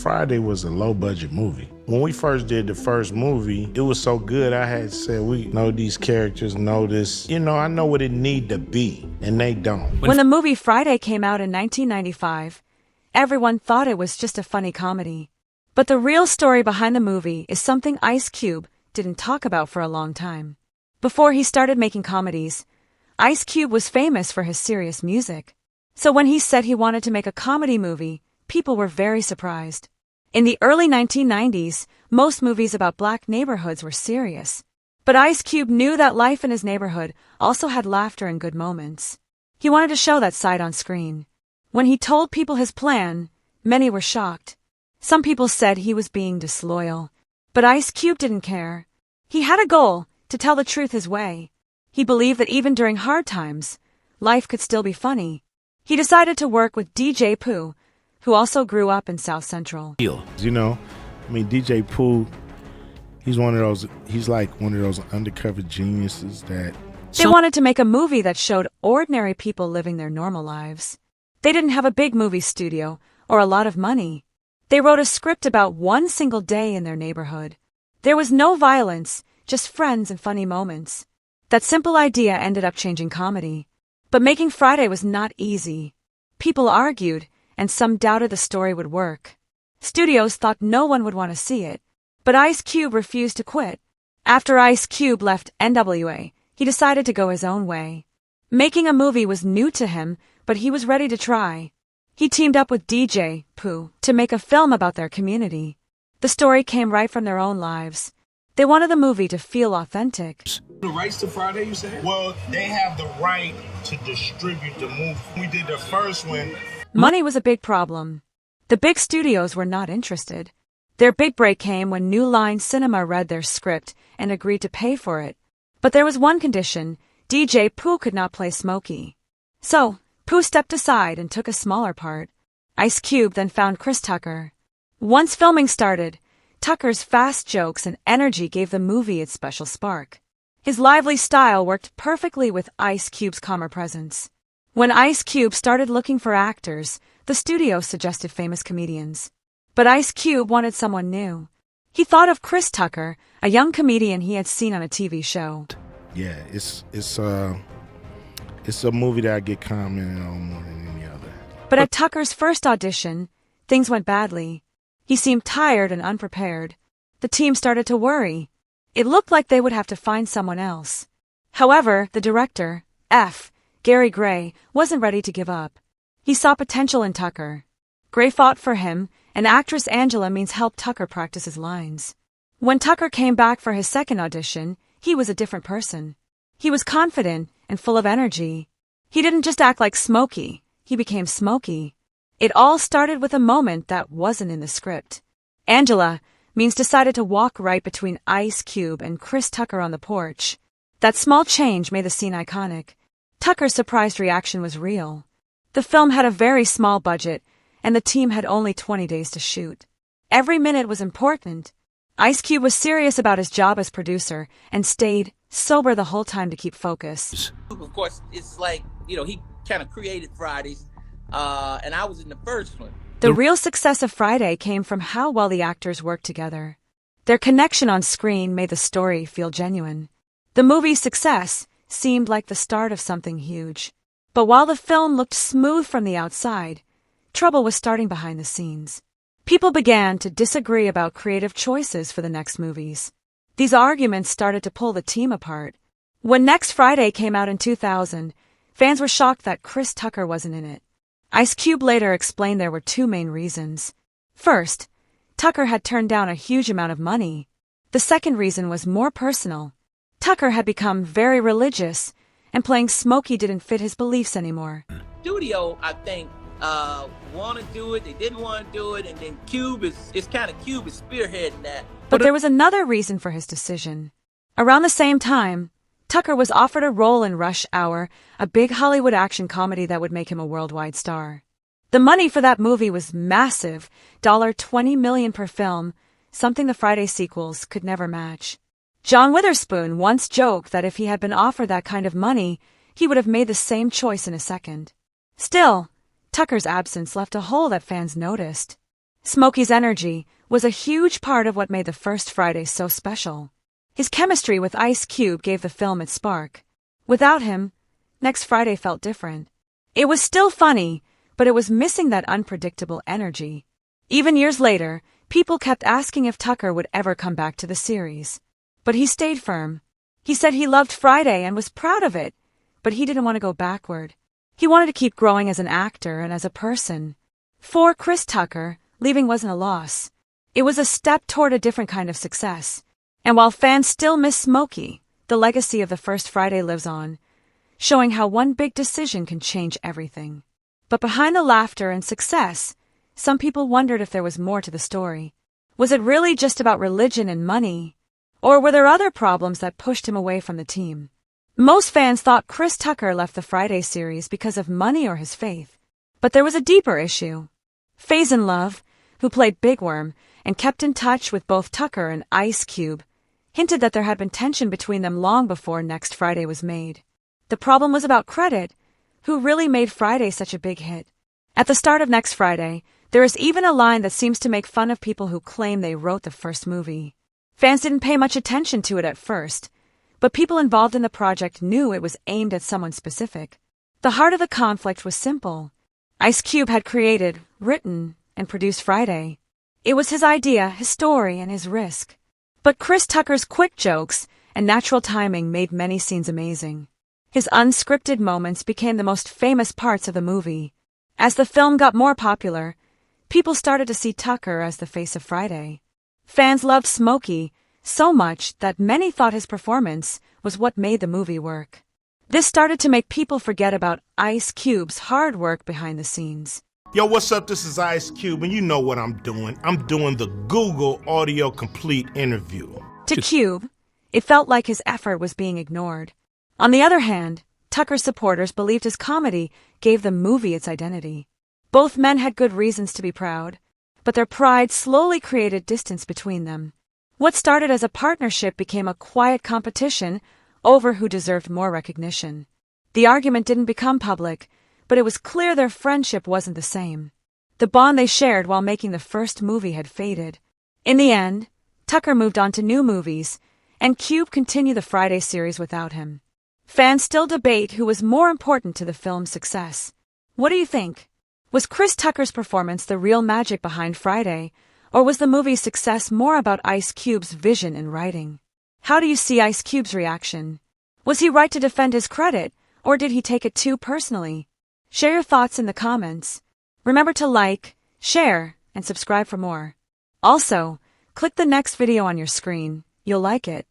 Friday was a low-budget movie. When we first did the first movie, it was so good, I had said, we know these characters, know this. You know, I know what it need to be, and they don't. When the movie Friday came out in 1995, everyone thought it was just a funny comedy. But the real story behind the movie is something Ice Cube didn't talk about for a long time. Before he started making comedies, Ice Cube was famous for his serious music. So when he said he wanted to make a comedy movie, people were very surprised. In the early 1990s, most movies about black neighborhoods were serious. But Ice Cube knew that life in his neighborhood also had laughter and good moments. He wanted to show that side on screen. When he told people his plan, many were shocked. Some people said he was being disloyal. But Ice Cube didn't care. He had a goal to tell the truth his way. He believed that even during hard times, life could still be funny. He decided to work with DJ Pooh, who also grew up in South Central. You know, I mean, DJ Pooh, he's like one of those undercover geniuses that... They wanted to make a movie that showed ordinary people living their normal lives. They didn't have a big movie studio or a lot of money. They wrote a script about one single day in their neighborhood. There was no violence, just friends and funny moments. That simple idea ended up changing comedy. But making Friday was not easy. People argued, and some doubted the story would work. Studios thought no one would want to see it. But Ice Cube refused to quit. After Ice Cube left NWA, he decided to go his own way. Making a movie was new to him, but he was ready to try. He teamed up with DJ Pooh to make a film about their community. The story came right from their own lives. They wanted the movie to feel authentic. The rights to Friday, you said? Well, they have the right to distribute the movie. We did the first one. Money was a big problem. The big studios were not interested. Their big break came when New Line Cinema read their script and agreed to pay for it. But there was one condition: DJ Pooh could not play Smokey. So, Pooh stepped aside and took a smaller part. Ice Cube then found Chris Tucker. Once filming started, Tucker's fast jokes and energy gave the movie its special spark. His lively style worked perfectly with Ice Cube's calmer presence. When Ice Cube started looking for actors, the studio suggested famous comedians. But Ice Cube wanted someone new. He thought of Chris Tucker, a young comedian he had seen on a TV show. Yeah, it's a movie that I get commented on more than any other. But at Tucker's first audition, things went badly. He seemed tired and unprepared. The team started to worry. It looked like they would have to find someone else. However, the director, Gary Gray, wasn't ready to give up. He saw potential in Tucker. Gray fought for him, and actress Angela Means helped Tucker practice his lines. When Tucker came back for his second audition, he was a different person. He was confident and full of energy. He didn't just act like Smokey, he became Smokey. It all started with a moment that wasn't in the script. Angela Means decided to walk right between Ice Cube and Chris Tucker on the porch. That small change made the scene iconic. Tucker's surprised reaction was real. The film had a very small budget, and the team had only 20 days to shoot. Every minute was important. Ice Cube was serious about his job as producer and stayed sober the whole time to keep focus. Of course, it's like, he kind of created Fridays, and I was in the first one. The real success of Friday came from how well the actors worked together. Their connection on screen made the story feel genuine. The movie's success seemed like the start of something huge. But while the film looked smooth from the outside, trouble was starting behind the scenes. People began to disagree about creative choices for the next movies. These arguments started to pull the team apart. When Next Friday came out in 2000, fans were shocked that Chris Tucker wasn't in it. Ice Cube later explained there were two main reasons. First, Tucker had turned down a huge amount of money. The second reason was more personal. Tucker had become very religious, and playing Smokey didn't fit his beliefs anymore. Studio, I think, want to do it, they didn't want to do it, and then Cube is spearheading that. But there was another reason for his decision. Around the same time, Tucker was offered a role in Rush Hour, a big Hollywood action comedy that would make him a worldwide star. The money for that movie was massive, $20 million per film, something the Friday sequels could never match. John Witherspoon once joked that if he had been offered that kind of money, he would have made the same choice in a second. Still, Tucker's absence left a hole that fans noticed. Smokey's energy was a huge part of what made the first Friday so special. His chemistry with Ice Cube gave the film its spark. Without him, Next Friday felt different. It was still funny, but it was missing that unpredictable energy. Even years later, people kept asking if Tucker would ever come back to the series. But he stayed firm. He said he loved Friday and was proud of it, but he didn't want to go backward. He wanted to keep growing as an actor and as a person. For Chris Tucker, leaving wasn't a loss. It was a step toward a different kind of success. And while fans still miss Smokey, the legacy of the first Friday lives on, showing how one big decision can change everything. But behind the laughter and success, some people wondered if there was more to the story. Was it really just about religion and money? Or were there other problems that pushed him away from the team? Most fans thought Chris Tucker left the Friday series because of money or his faith. But there was a deeper issue. Faison Love, who played Big Worm and kept in touch with both Tucker and Ice Cube, hinted that there had been tension between them long before Next Friday was made. The problem was about credit. Who really made Friday such a big hit? At the start of Next Friday, there is even a line that seems to make fun of people who claim they wrote the first movie. Fans didn't pay much attention to it at first, but people involved in the project knew it was aimed at someone specific. The heart of the conflict was simple. Ice Cube had created, written, and produced Friday. It was his idea, his story, and his risk. But Chris Tucker's quick jokes and natural timing made many scenes amazing. His unscripted moments became the most famous parts of the movie. As the film got more popular, people started to see Tucker as the face of Friday. Fans loved Smokey so much that many thought his performance was what made the movie work. This started to make people forget about Ice Cube's hard work behind the scenes. Yo, what's up? This is Ice Cube, and you know what I'm doing. I'm doing the Google Audio Complete interview. To Cube, it felt like his effort was being ignored. On the other hand, Tucker's supporters believed his comedy gave the movie its identity. Both men had good reasons to be proud, but their pride slowly created distance between them. What started as a partnership became a quiet competition over who deserved more recognition. The argument didn't become public, but it was clear their friendship wasn't the same. The bond they shared while making the first movie had faded. In the end, Tucker moved on to new movies, and Cube continued the Friday series without him. Fans still debate who was more important to the film's success. What do you think? Was Chris Tucker's performance the real magic behind Friday, or was the movie's success more about Ice Cube's vision and writing? How do you see Ice Cube's reaction? Was he right to defend his credit, or did he take it too personally? Share your thoughts in the comments. Remember to like, share, and subscribe for more. Also, click the next video on your screen. You'll like it.